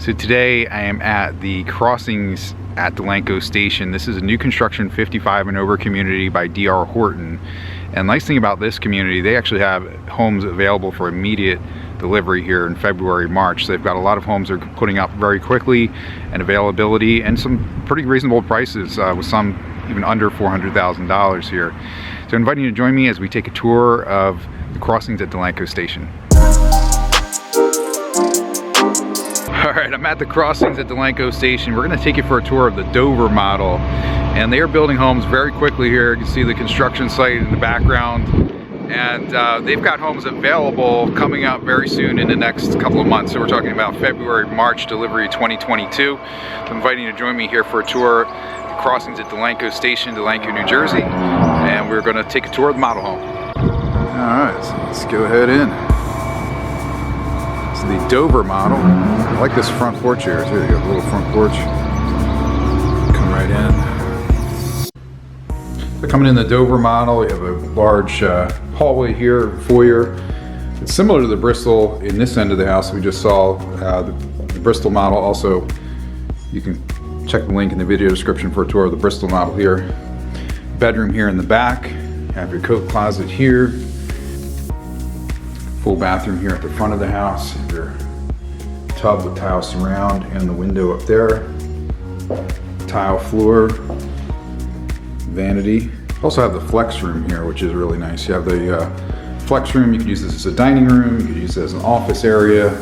So today I am at the crossings at Delanco Station. This is a new construction 55 and over community by DR Horton. And nice thing about this community, they actually have homes available for immediate delivery here in February, March. So they've got a lot of homes they're putting up very quickly and availability and some pretty reasonable prices with some even under $400,000 here. So I'm inviting you to join me as we take a tour of the crossings at Delanco Station. Alright, I'm at the crossings at Delanco Station. We're going to take you for a tour of the Dover model. And they are building homes very quickly here. You can see the construction site in the background. And they've got homes available coming out very soon in the next couple of months. So we're talking about February, March delivery 2022. I'm inviting you to join me here for a tour of the crossings at Delanco Station, Delanco, New Jersey. And we're going to take a tour of the model home. Alright, so let's go ahead in. It's the Dover model. I like this front porch here. There you go, a little front porch. Come right in. So coming in the Dover model, you have a large hallway here, foyer. It's similar to the Bristol in this end of the house we just saw. The Bristol model also, you can check the link in the video description for a tour of the Bristol model here. Bedroom here in the back. You have your coat closet here. Full bathroom here at the front of the house. Your tub with tile surround and the window up there. Tile floor. Vanity. Also have the flex room here, which is really nice. You have the flex room. You could use this as a dining room. You could use it as an office area.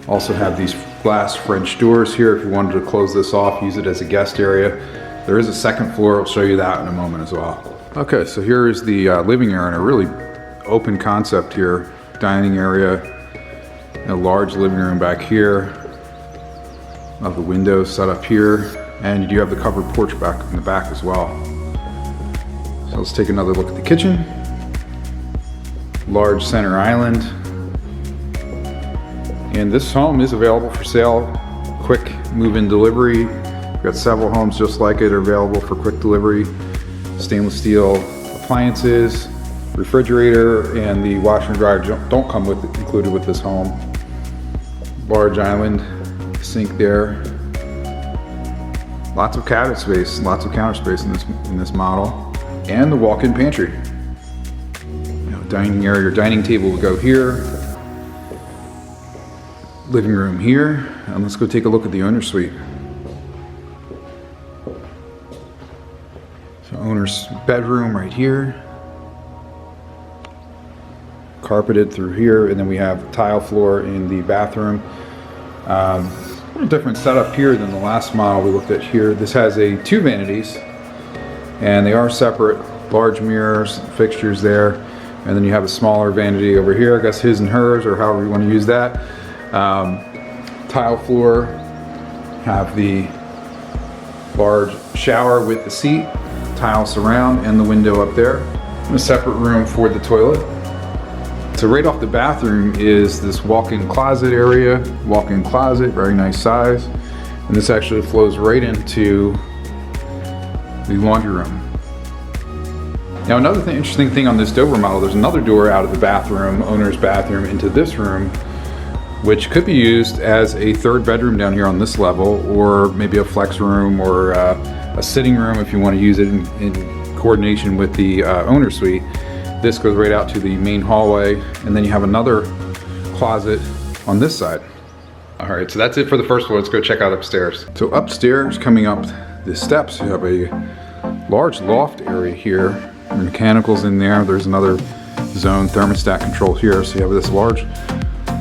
Also have these glass French doors here. If you wanted to close this off, use it as a guest area. There is a second floor. I'll show you that in a moment as well. Okay, so here is the living area, and a really open concept here. Dining area, a large living room back here. Of the windows set up here, and you do have the covered porch back in the back as well. So let's take another look at the kitchen. Large center island, and this home is available for sale. Quick move-in delivery. We've got several homes just like it are available for quick delivery. Stainless steel appliances. Refrigerator and the washer and dryer don't come included with this home. Large island, sink there. Lots of cabinet space, lots of counter space in this model, and the walk-in pantry. Dining area, your dining table will go here. Living room here, and let's go take a look at the owner's suite. So owner's bedroom right here. Carpeted through here, and then we have tile floor in the bathroom. A little different setup here than the last model we looked at here. This has two vanities, and they are separate. Large mirrors, fixtures there, and then you have a smaller vanity over here. I guess his and hers, or however you want to use that. Tile floor. Have the large shower with the seat, tile surround, and the window up there. And a separate room for the toilet. So right off the bathroom is this walk-in closet area. Walk-in closet, very nice size. And this actually flows right into the laundry room. Now another interesting thing on this Dover model, there's another door out of the bathroom, owner's bathroom, into this room, which could be used as a third bedroom down here on this level, or maybe a flex room, or a sitting room if you want to use it in coordination with the owner's suite. This goes right out to the main hallway, and then you have another closet on this side. All right, so that's it for the first floor. Let's go check out upstairs. So upstairs, coming up the steps, you have a large loft area here. Mechanicals in there. There's another zone thermostat control here. So you have this large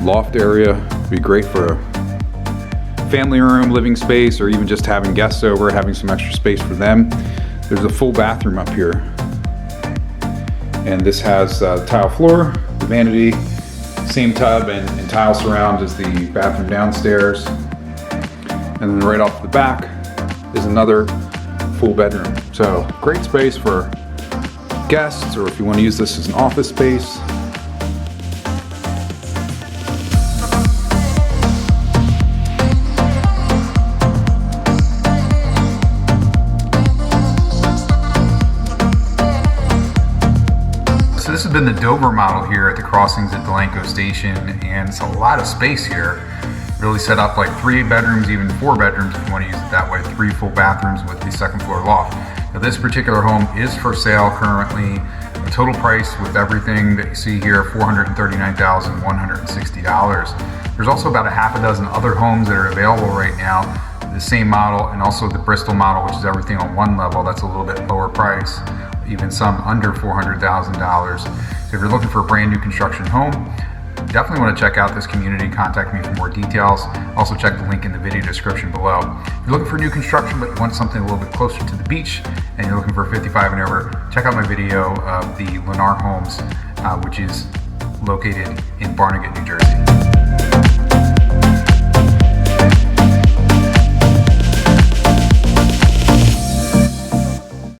loft area. It'd be great for a family room, living space, or even just having guests over, having some extra space for them. There's a full bathroom up here. And this has tile floor, the vanity, same tub and tile surround as the bathroom downstairs. And then right off the back is another full bedroom. So great space for guests, or if you want to use this as an office space. So this has been the Dover model here at the crossings at Delanco Station, and it's a lot of space here. Really set up like 3 bedrooms, even 4 bedrooms if you want to use it that way, 3 full bathrooms with the second floor loft. Now this particular home is for sale currently. The total price with everything that you see here, $439,160. There's also about a half a dozen other homes that are available right now, the same model, and also the Bristol model, which is everything on one level. That's a little bit lower price, even some under $400,000. So if you're looking for a brand new construction home, definitely want to check out this community. Contact me for more details. Also check the link in the video description below. If you're looking for new construction but you want something a little bit closer to the beach and you're looking for 55 and over, check out my video of the Lennar Homes, which is located in Barnegat, New Jersey.